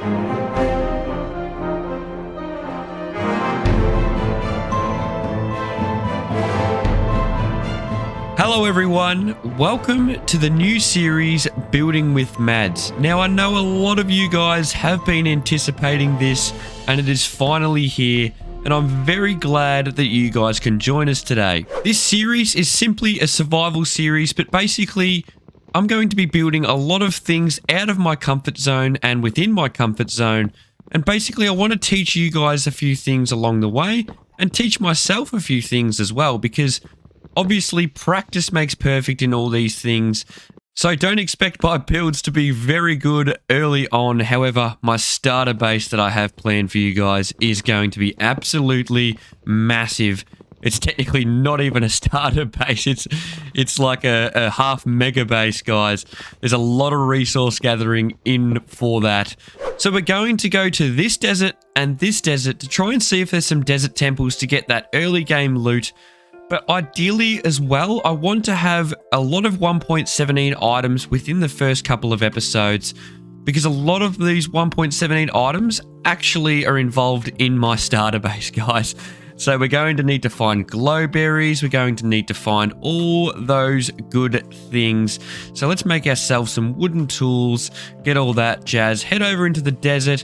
Hello everyone, welcome to the new series Building with Madz. Now I know a lot of you guys have been anticipating this and it is finally here, and I'm very glad that you guys can join us today. This series is simply a survival series, but basically I'm going to be building a lot of things out of my comfort zone and within my comfort zone, and basically I want to teach you guys a few things along the way and teach myself a few things as well, because obviously, practice makes perfect in all these things, so don't expect my builds to be very good early on. However, my starter base that I have planned for you guys is going to be absolutely massive. It's technically not even a starter base, it's like a half mega base, guys. There's a lot of resource gathering in for that. So we're going to go to this desert and this desert to try and see if there's some desert temples to get that early game loot. But ideally as well, I want to have a lot of 1.17 items within the first couple of episodes, because a lot of these 1.17 items actually are involved in my starter base, guys. So we're going to need to find glow berries, we're going to need to find all those good things. So let's make ourselves some wooden tools, get all that jazz, head over into the desert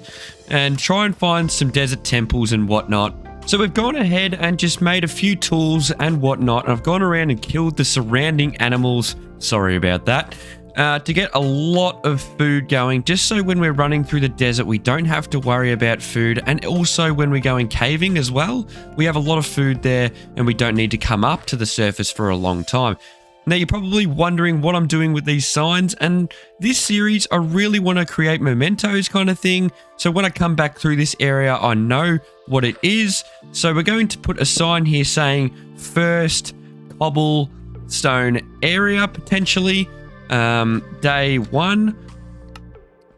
and try and find some desert temples and whatnot. So we've gone ahead and just made a few tools and whatnot, and I've gone around and killed the surrounding animals, sorry about that, to get a lot of food going, just so when we're running through the desert we don't have to worry about food, and also when we're going caving as well, we have a lot of food there and we don't need to come up to the surface for a long time. Now you're probably wondering what I'm doing with these signs, and this series I really want to create mementos kind of thing, so when I come back through this area I know what it is. So we're going to put a sign here saying first cobblestone area potentially, day 1.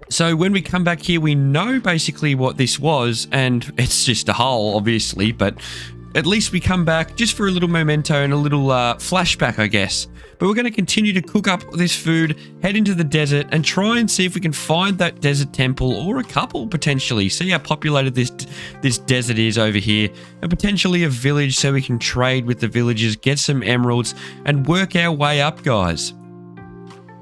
So when we come back here we know basically what this was, and it's just a hole obviously, but at least we come back just for a little memento and a little flashback, I guess. But we're going to continue to cook up this food, head into the desert, and try and see if we can find that desert temple, or a couple potentially. See how populated this desert is over here, and potentially a village so we can trade with the villagers, get some emeralds, and work our way up, guys.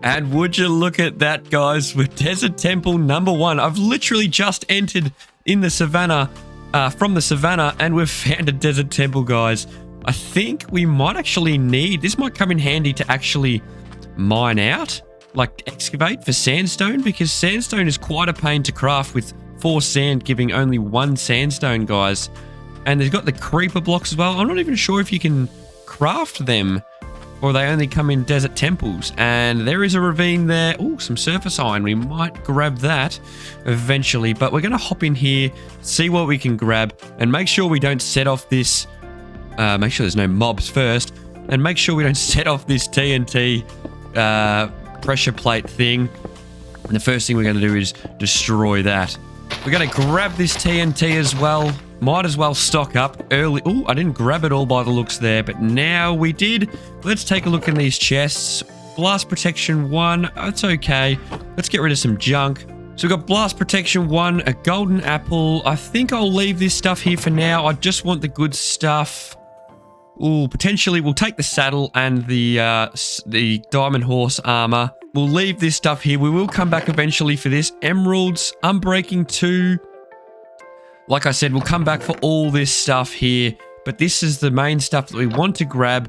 And would you look at that, guys, with desert temple number 1. I've literally just entered in the savannah, from the savannah, and we've found a desert temple, guys. I think we might actually need, this might come in handy to actually mine out, like excavate for sandstone, because sandstone is quite a pain to craft with 4 sand giving only 1 sandstone, guys. And they've got the creeper blocks as well. I'm not even sure if you can craft them, or they only come in desert temples. And there is a ravine there. Oh, some surface iron. We might grab that eventually, but we're going to hop in here, see what we can grab, and make sure we don't set off this, make sure there's no mobs first, and make sure we don't set off this TNT pressure plate thing. And the first thing we're going to do is destroy that. We're going to grab this TNT as well. Might as well stock up early. Oh, I didn't grab it all by the looks there, but now we did. Let's take a look in these chests. Blast protection 1, that's okay. Let's get rid of some junk. So we've got blast protection 1, a golden apple. I think I'll leave this stuff here for now. I just want the good stuff. Ooh, potentially we'll take the saddle and the diamond horse armor. We'll leave this stuff here. We will come back eventually for this. Emeralds, unbreaking 2. Like I said, we'll come back for all this stuff here, but this is the main stuff that we want to grab,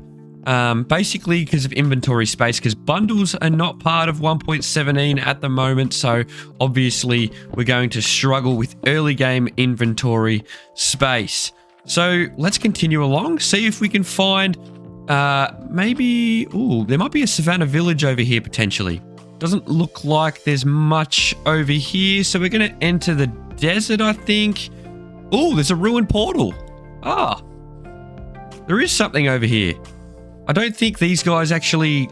basically because of inventory space, because bundles are not part of 1.17 at the moment, so obviously we're going to struggle with early game inventory space. So let's continue along, see if we can find maybe, ooh, there might be a savannah village over here potentially. Doesn't look like there's much over here, so we're going to enter the desert, I think. Oh, there's a ruined portal. Ah, there is something over here. I don't think these guys actually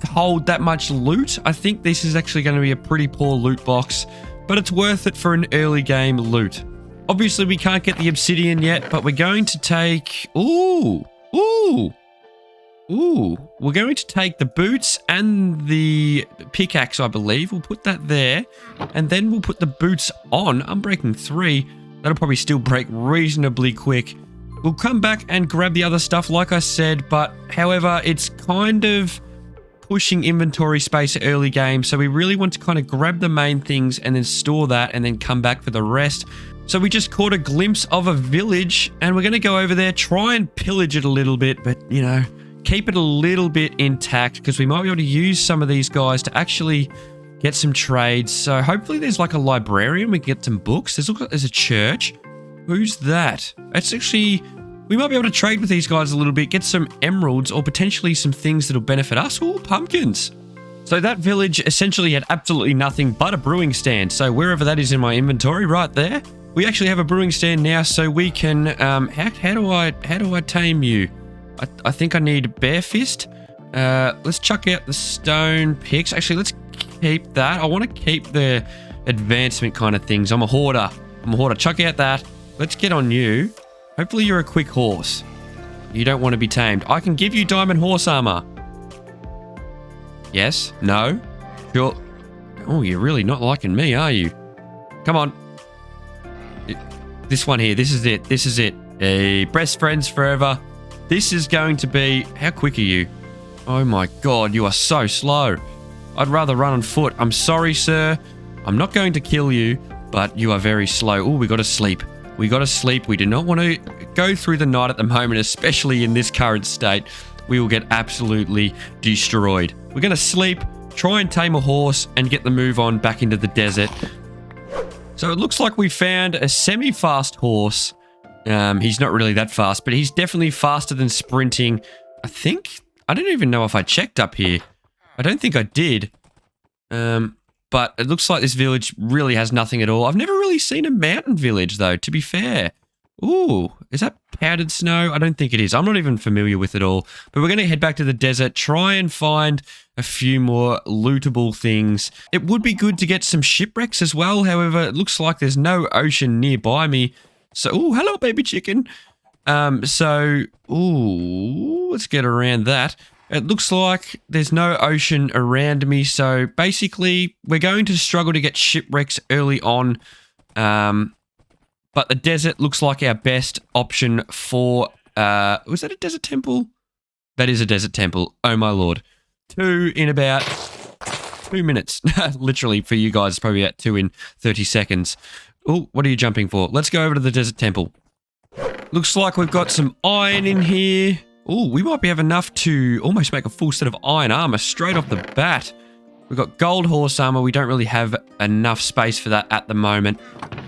hold that much loot. I think this is actually going to be a pretty poor loot box, but it's worth it for an early game loot. Obviously, we can't get the obsidian yet, but we're going to take... Ooh. Ooh, we're going to take the boots and the pickaxe, I believe. We'll put that there. And then we'll put the boots on. I'm breaking 3. That'll probably still break reasonably quick. We'll come back and grab the other stuff, like I said. But, however, it's kind of pushing inventory space early game. So we really want to kind of grab the main things and then store that and then come back for the rest. So we just caught a glimpse of a village. And we're going to go over there, try and pillage it a little bit. But, you know, keep it a little bit intact because we might be able to use some of these guys to actually get some trades. So hopefully there's like a librarian. We can get some books. There's a church. Who's that? It's actually... We might be able to trade with these guys a little bit, get some emeralds or potentially some things that'll benefit us. Ooh, pumpkins. So that village essentially had absolutely nothing but a brewing stand. So wherever that is in my inventory right there, we actually have a brewing stand now so we can... how do I tame you? I think I need bare fist. Let's chuck out the stone picks. Actually, let's keep that. I want to keep the advancement kind of things. I'm a hoarder. Chuck out that. Let's get on you. Hopefully you're a quick horse. You don't want to be tamed. I can give you diamond horse armor. Yes? No? Sure. Oh, you're really not liking me, are you? Come on. This one here. This is it. Hey, best friends forever. This is going to be... How quick are you? Oh my god, you are so slow. I'd rather run on foot. I'm sorry, sir. I'm not going to kill you, but you are very slow. Oh, we got to sleep. We do not want to go through the night at the moment, especially in this current state. We will get absolutely destroyed. We're going to sleep, try and tame a horse, and get the move on back into the desert. So it looks like we found a semi-fast horse. He's not really that fast, but he's definitely faster than sprinting. I think... I don't even know if I checked up here. I don't think I did. But it looks like this village really has nothing at all. I've never really seen a mountain village, though, to be fair. Ooh, is that powdered snow? I don't think it is. I'm not even familiar with it all. But we're going to head back to the desert, try and find a few more lootable things. It would be good to get some shipwrecks as well. However, it looks like there's no ocean nearby me. So, ooh, hello, baby chicken. Let's get around that. It looks like there's no ocean around me, so basically we're going to struggle to get shipwrecks early on. But the desert looks like our best option for... was that a desert temple? That is a desert temple. Oh my lord. 2 in about 2 minutes. Literally, for you guys, it's probably about 2 in 30 seconds. Oh, what are you jumping for? Let's go over to the desert temple. Looks like we've got some iron in here. Oh, we might be have enough to almost make a full set of iron armor straight off the bat. We've got gold horse armor. We don't really have enough space for that at the moment.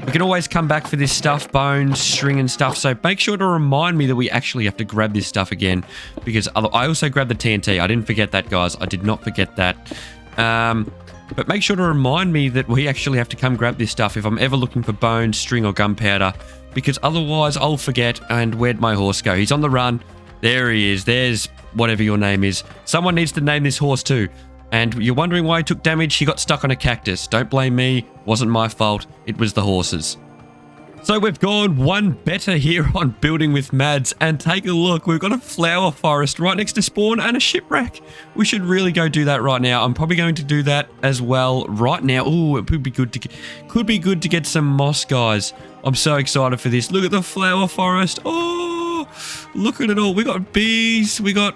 We can always come back for this stuff, bones, string and stuff. So make sure to remind me that we actually have to grab this stuff again. Because I also grabbed the TNT. I didn't forget that, guys. I did not forget that. But make sure to remind me that we actually have to come grab this stuff if I'm ever looking for bones, string or gunpowder. Because otherwise I'll forget. And where'd my horse go? He's on the run. There he is. There's whatever your name is. Someone needs to name this horse too. And you're wondering why he took damage? He got stuck on a cactus. Don't blame me. Wasn't my fault. It was the horses. So we've gone one better here on Building with Madz. And take a look. We've got a flower forest right next to spawn and a shipwreck. We should really go do that right now. I'm probably going to do that as well right now. Ooh, it could be good to get some moss, guys. I'm so excited for this. Look at the flower forest. Oh, look at it all. We got bees. We got,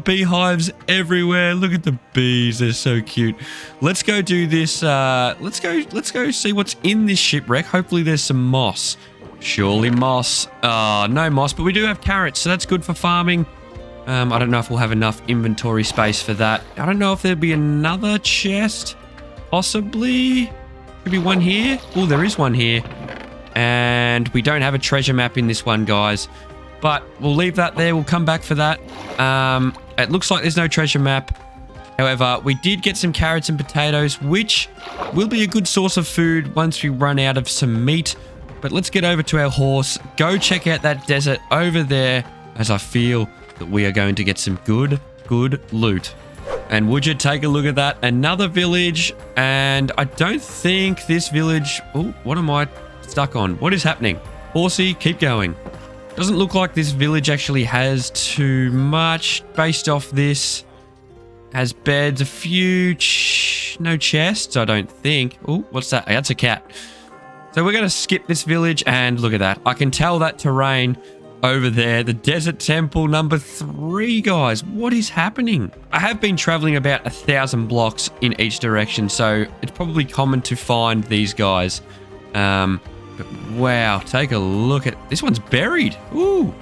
beehives everywhere. Look at the bees. They're so cute. Let's go do this. Let's go see what's in this shipwreck. Hopefully there's some moss. Surely moss. No moss, but we do have carrots, so that's good for farming. I don't know if we'll have enough inventory space for that. I don't know if there'll be another chest. Possibly. Could be one here. Oh, there is one here. And we don't have a treasure map in this one, guys. But we'll leave that there. We'll come back for that. It looks like there's no treasure map. However, we did get some carrots and potatoes, which will be a good source of food once we run out of some meat. But let's get over to our horse. Go check out that desert over there, as I feel that we are going to get some good loot. And would you take a look at that? Another village. And I don't think this village... Oh, what am I stuck on? What is happening? Horsey, keep going. Doesn't look like this village actually has too much based off this. Has beds, a few, no chests, I don't think. Oh, what's that? That's a cat. So we're going to skip this village and look at that. I can tell that terrain over there. The desert temple number 3, guys. What is happening? I have been traveling about 1,000 blocks in each direction, so it's probably common to find these guys. But wow, take a look at this one's buried. Ooh.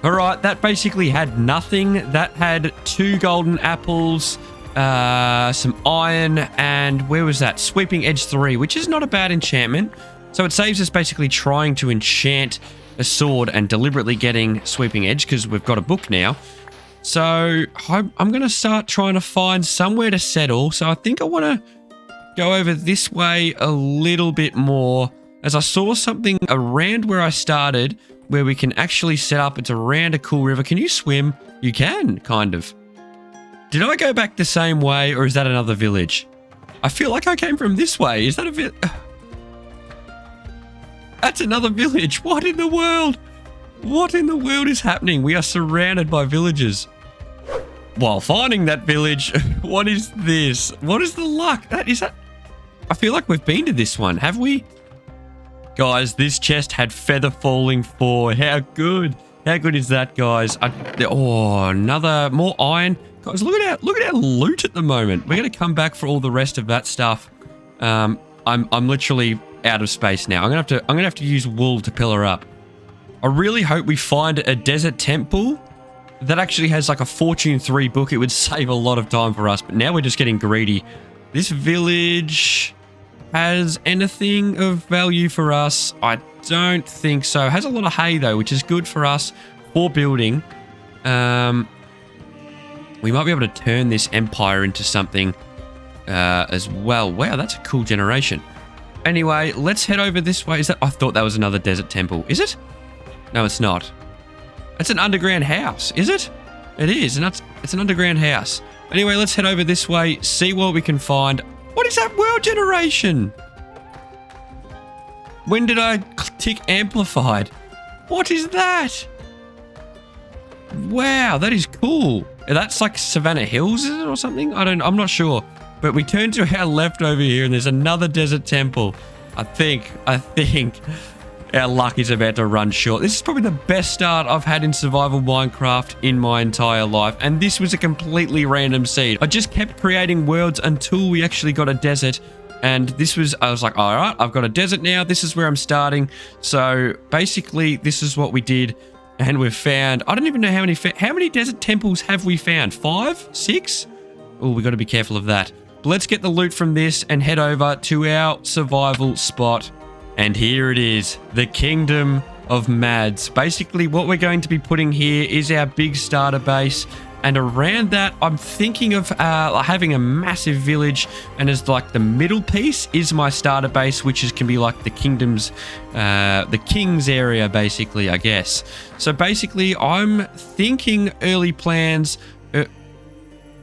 All right, that basically had nothing. That had 2 golden apples, some iron, and where was that? Sweeping Edge 3, which is not a bad enchantment. So it saves us basically trying to enchant a sword and deliberately getting Sweeping Edge because we've got a book now. So I'm going to start trying to find somewhere to settle. So I think I want to go over this way a little bit more, as I saw something around where I started where we can actually set up. It's around a cool river. Can you swim? You can, kind of. Did I go back the same way, or is that another village? I feel like I came from this way. Is that a village? That's another village. What in the world? What in the world is happening? We are surrounded by villages. While finding that village, what is this? What is the luck? Is that? I feel like we've been to this one, have we? Guys, this chest had feather falling 4. How good? How good is that, guys? Another more iron. Guys, look at our loot at the moment. We're gonna come back for all the rest of that stuff. I'm literally out of space now. I'm gonna have to use wool to pillar up. I really hope we find a desert temple that actually has like a Fortune 3 book. It would save a lot of time for us, but now we're just getting greedy. This village has anything of value for us? I don't think so. It has a lot of hay though, which is good for us for building. We might be able to turn this empire into something as well. Wow, that's a cool generation. Anyway, let's head over this way. I thought that was another desert temple. Is it? No, it's not. It's an underground house, is it? It is, and it's an underground house. Anyway, let's head over this way, see what we can find. What is that world generation? When did I tick amplified? What is that? Wow, that is cool. That's like Savannah Hills, is it, or something? I'm not sure. But we turn to our left over here and there's another desert temple. I think our luck is about to run short. This is probably the best start I've had in survival Minecraft in my entire life. And this was a completely random seed. I just kept creating worlds until we actually got a desert. And I was like, all right, I've got a desert now. This is where I'm starting. So basically, this is what we did. And we've found, I don't even know how many desert temples have we found? 5? 6? Oh, we got to be careful of that. But let's get the loot from this and head over to our survival spot. And here it is, the Kingdom of Madz. Basically, what we're going to be putting here is our big starter base. And around that, I'm thinking of having a massive village. And as like the middle piece is my starter base, which can be like the kingdom's, the king's area, basically, I guess. So basically, I'm thinking early plans.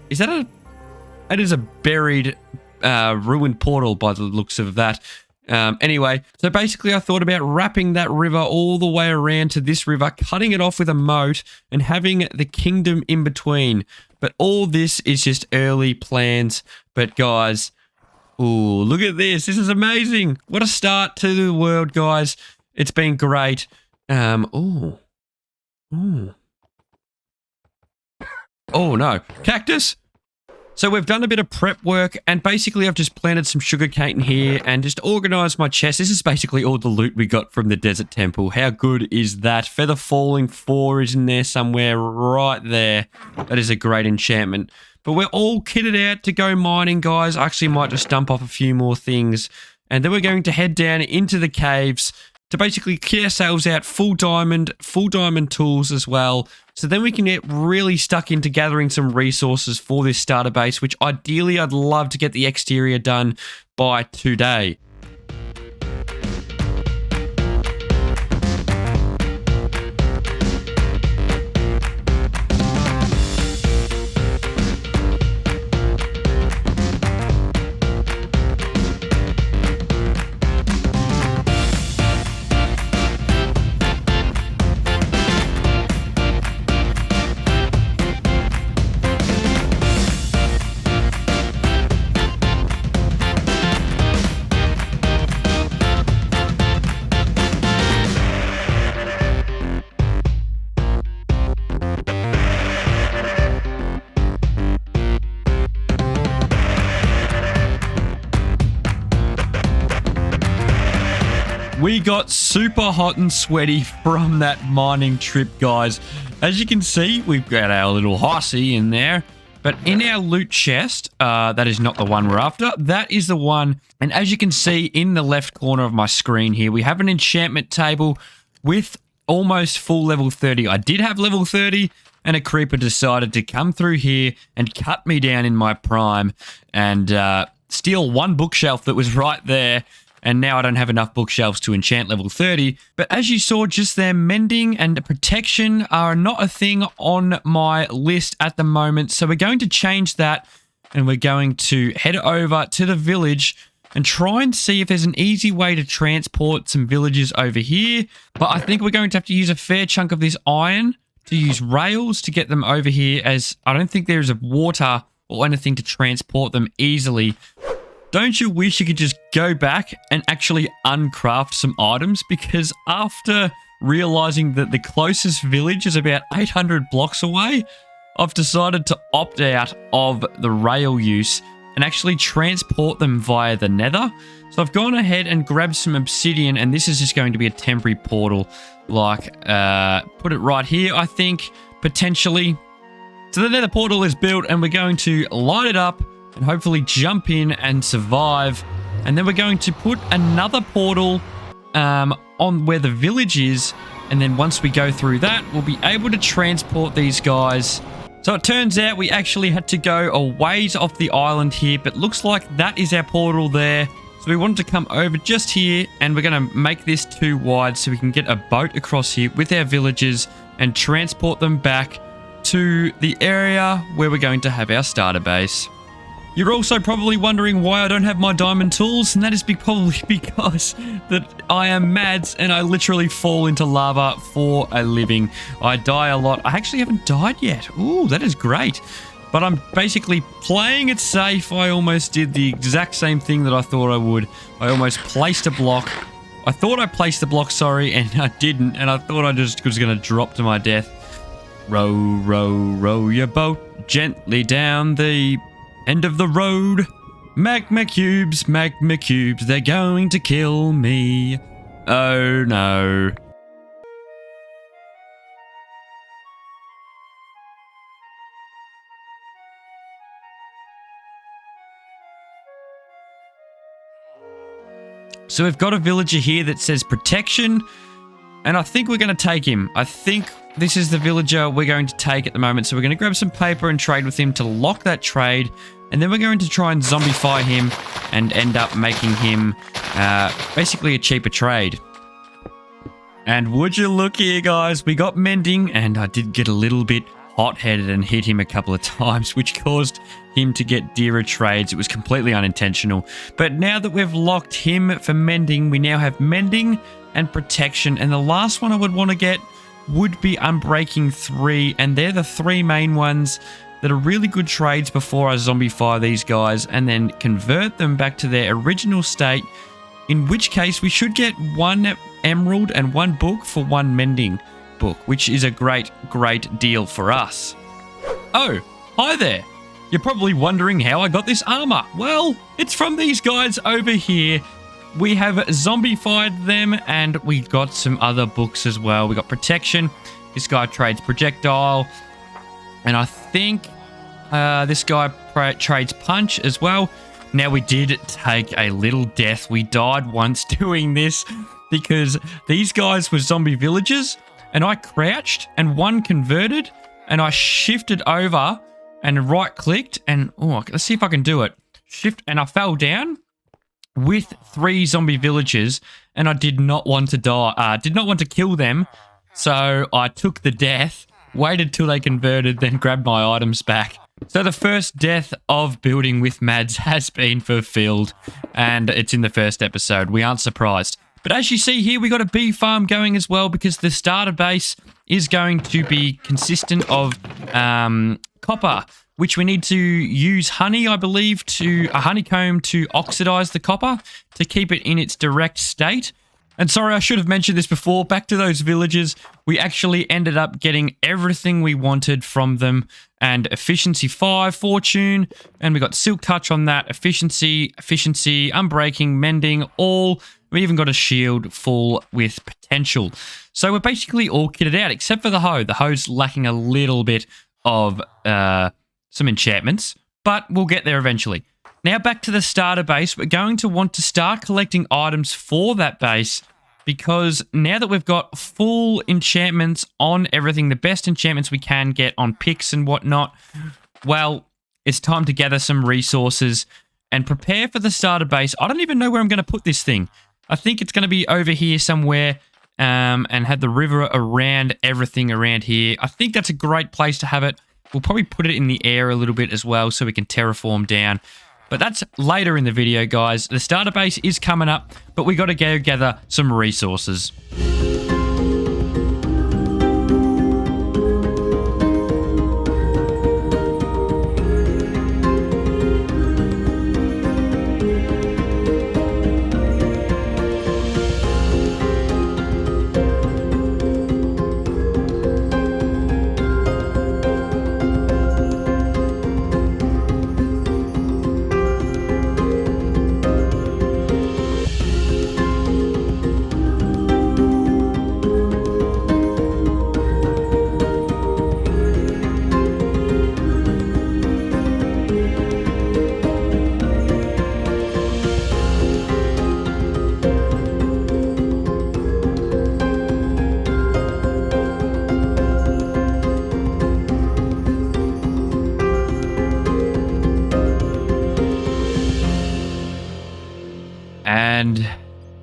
That is a buried, ruined portal by the looks of that. Anyway, so basically I thought about wrapping that river all the way around to this river, cutting it off with a moat and having the kingdom in between. But all this is just early plans. But guys, ooh, look at this. This is amazing. What a start to the world, guys. It's been great. Oh no, cactus. So we've done a bit of prep work, and basically I've just planted some sugarcane here and just organized my chest. This is basically all the loot we got from the desert temple. How good is that? Feather Falling 4 is in there somewhere right there. That is a great enchantment. But we're all kitted out to go mining, guys. I actually might just dump off a few more things. And then we're going to head down into the caves to basically kit ourselves out full diamond tools as well. So then we can get really stuck into gathering some resources for this starter base, which ideally I'd love to get the exterior done by today. We got super hot and sweaty from that mining trip, guys. As you can see, we've got our little horsey in there. But in our loot chest, that is not the one we're after. That is the one. And as you can see in the left corner of my screen here, we have an enchantment table with almost full level 30. I did have level 30, and a creeper decided to come through here and cut me down in my prime and steal one bookshelf that was right there. And now I don't have enough bookshelves to enchant level 30. But as you saw just there, mending and protection are not a thing on my list at the moment. So we're going to change that, and we're going to head over to the village and try and see if there's an easy way to transport some villagers over here. But I think we're going to have to use a fair chunk of this iron to use rails to get them over here, as I don't think there's a water or anything to transport them easily. Don't you wish you could just go back and actually uncraft some items? Because after realizing that the closest village is about 800 blocks away, I've decided to opt out of the rail use and actually transport them via the nether. So I've gone ahead and grabbed some obsidian, and this is just going to be a temporary portal. Like, put it right here, I think, potentially. So the nether portal is built, and we're going to light it up and hopefully jump in and survive. And then we're going to put another portal on where the village is. And then once we go through that, we'll be able to transport these guys. So it turns out we actually had to go a ways off the island here, but looks like that is our portal there. So we wanted to come over just here, and we're going to make this too wide so we can get a boat across here with our villagers and transport them back to the area where we're going to have our starter base. You're also probably wondering why I don't have my diamond tools, and that is probably because that I am Madz and I literally fall into lava for a living. I die a lot. I actually haven't died yet. Ooh, that is great. But I'm basically playing it safe. I almost did the exact same thing that I thought I would. I almost placed a block. I thought I placed the block, sorry, and I didn't, and I thought I just was going to drop to my death. Row, row, row your boat gently down the end of the road. Magma cubes, they're going to kill me. Oh no. So we've got a villager here that says protection, and I think we're going to take him. I think this is the villager we're going to take at the moment. So we're going to grab some paper and trade with him to lock that trade. And then we're going to try and zombify him and end up making him basically a cheaper trade. And would you look here, guys, we got mending, and I did get a little bit hot-headed and hit him a couple of times, which caused him to get dearer trades. It was completely unintentional. But now that we've locked him for mending, we now have mending and protection. And the last one I would want to get would be Unbreaking 3, and they're the three main ones that are really good trades before I zombify these guys and then convert them back to their original state, in which case we should get one emerald and one book for one mending book, which is a great deal for us. Oh, hi there. You're probably wondering how I got this armor. Well, it's from these guys over here. We have zombified them, and we got some other books as well. We got protection. This guy trades projectile. And I think this guy trades punch as well. Now, we did take a little death. We died once doing this because these guys were zombie villagers, and I crouched and one converted, and I shifted over and right-clicked, and oh, let's see if I can do it. Shift, and I fell down with 3 zombie villagers, and I did not want to die. Did not want to kill them, so I took the death, waited till they converted, then grabbed my items back. So the first death of Building with Madz has been fulfilled, and it's in the first episode. We aren't surprised. But as you see here, we got a bee farm going as well, because the starter base is going to be consistent of copper, which we need to use honey, I believe, to a honeycomb to oxidize the copper to keep it in its direct state. And sorry, I should have mentioned this before. Back to those villagers, we actually ended up getting everything we wanted from them. And efficiency 5, fortune, and we got silk touch on that. Efficiency, unbreaking, mending, all We even got a shield full with potential. So we're basically all kitted out, except for the hoe. The hoe's lacking a little bit of some enchantments, but we'll get there eventually. Now back to the starter base. We're going to want to start collecting items for that base, because now that we've got full enchantments on everything, the best enchantments we can get on picks and whatnot, well, it's time to gather some resources and prepare for the starter base. I don't even know where I'm going to put this thing. I think it's going to be over here somewhere, and have the river around everything around here. I think that's a great place to have it. We'll probably put it in the air a little bit as well so we can terraform down. But that's later in the video, guys. The starter base is coming up, but we got to go gather some resources. And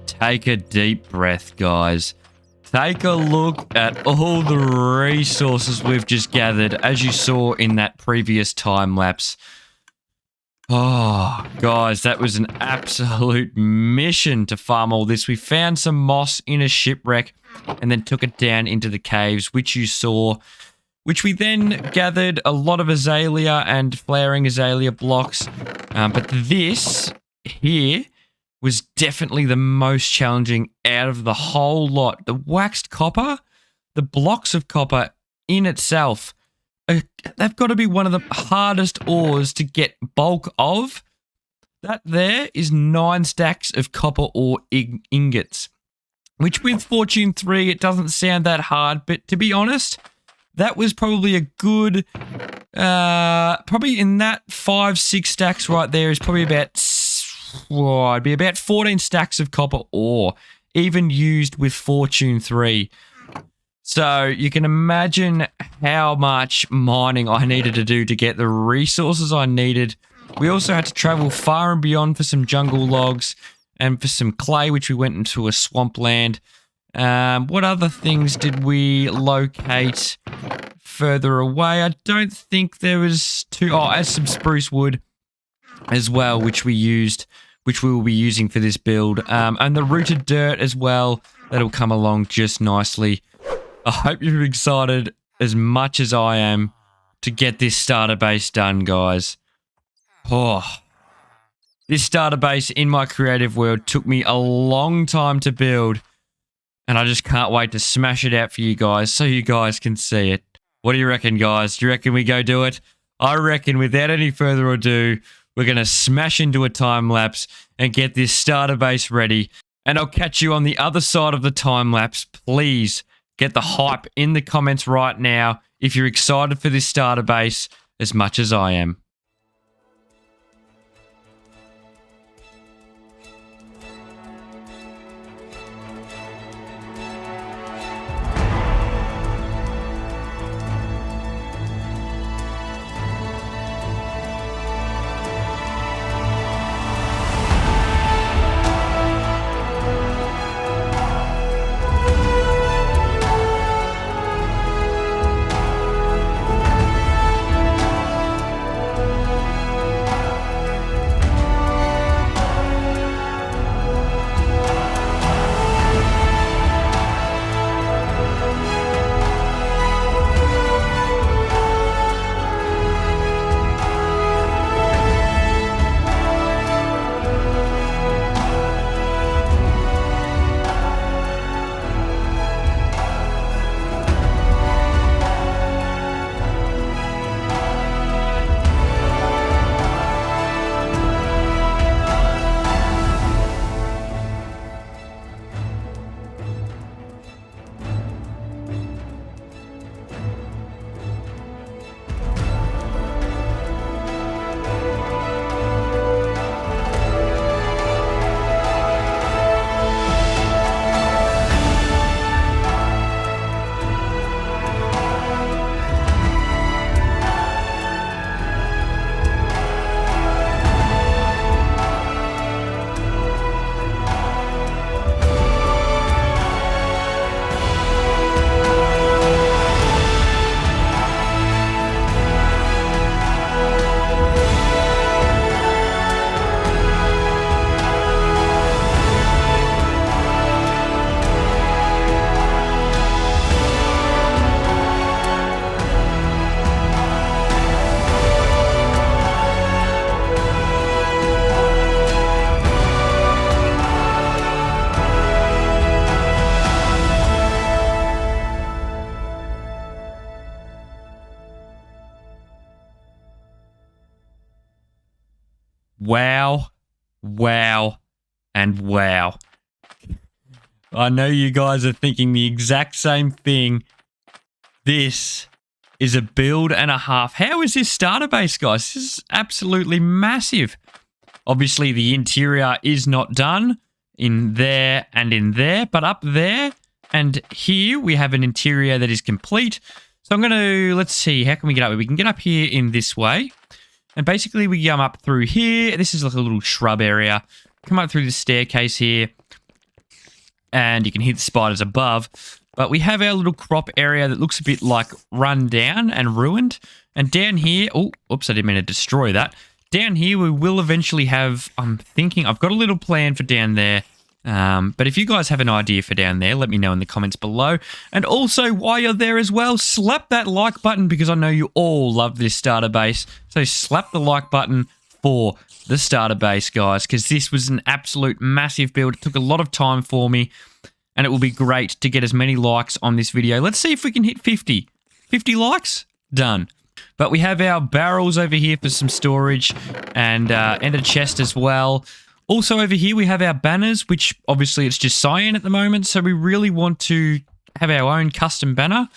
take a deep breath, guys. Take a look at all the resources we've just gathered, as you saw in that previous time lapse. Oh, guys, that was an absolute mission to farm all this. We found some moss in a shipwreck and then took it down into the caves, which you saw, which we then gathered a lot of azalea and flowering azalea blocks. But this here was definitely the most challenging out of the whole lot. The waxed copper, the blocks of copper in itself, they've got to be one of the hardest ores to get bulk of. That there is 9 stacks of copper ore ingots, which with Fortune 3, it doesn't sound that hard, but to be honest, that was probably a good, probably in that 5-6 stacks right there is probably about, it'd be about 14 stacks of copper ore, even used with Fortune 3. So you can imagine how much mining I needed to do to get the resources I needed. We also had to travel far and beyond for some jungle logs and for some clay, which we went into a swampland. What other things did we locate further away? I don't think there was as some spruce wood as well, which we will be using for this build. And the rooted dirt as well, that'll come along just nicely. I hope you're excited as much as I am to get this starter base done, guys. Oh, this starter base in my creative world took me a long time to build, and I just can't wait to smash it out for you guys so you guys can see it. What do you reckon, guys? Do you reckon we go do it? I reckon without any further ado, we're going to smash into a time lapse and get this starter base ready. And I'll catch you on the other side of the time lapse. Please get the hype in the comments right now if you're excited for this starter base as much as I am. wow, wow, and wow. I know you guys are thinking the exact same thing. This is a build and a half. How is this starter base, guys? This is absolutely massive. Obviously, the interior is not done in there and in there, but up there and here we have an interior that is complete. So I'm going to, let's see, how can we get up? We can get up here in this way. And basically we come up through here. This is like a little shrub area. Come up through the staircase here. And you can hear the spiders above. But we have our little crop area that looks a bit like run down and ruined. And down here, oh, oops, I didn't mean to destroy that. Down here, we will eventually have, I'm thinking, I've got a little plan for down there. But if you guys have an idea for down there, let me know in the comments below. And also, while you're there as well, slap that like button because I know you all love this starter base. So slap the like button for the starter base, guys, because this was an absolute massive build. It took a lot of time for me, and it will be great to get as many likes on this video. Let's see if we can hit 50. 50 likes? Done. But we have our barrels over here for some storage and a chest as well. Also over here we have our banners, which obviously it's just cyan at the moment. So we really want to have our own custom banner,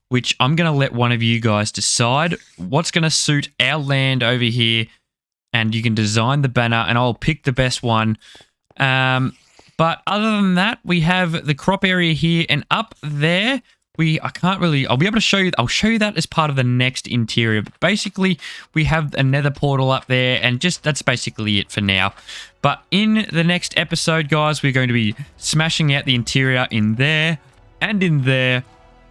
which I'm going to let one of you guys decide what's going to suit our land over here. And you can design the banner and I'll pick the best one. But other than that, we have the crop area here and up there. I'll be able to show you, I'll show you that as part of the next interior. But basically, we have a nether portal up there and just, that's basically it for now. But in the next episode, guys, we're going to be smashing out the interior in there and in there.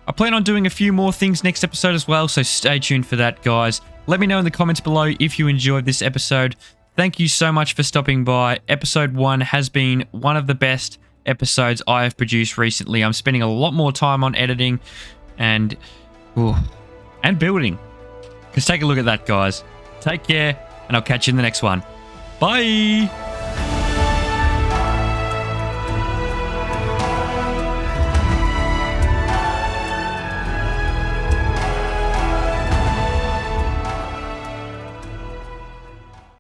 I plan on doing a few more things next episode as well, so stay tuned for that, guys. Let me know in the comments below if you enjoyed this episode. Thank you so much for stopping by. Episode 1 has been one of the best episodes I have produced recently. I'm spending a lot more time on editing and building. Because take a look at that, guys. Take care, and I'll catch you in the next one. Bye!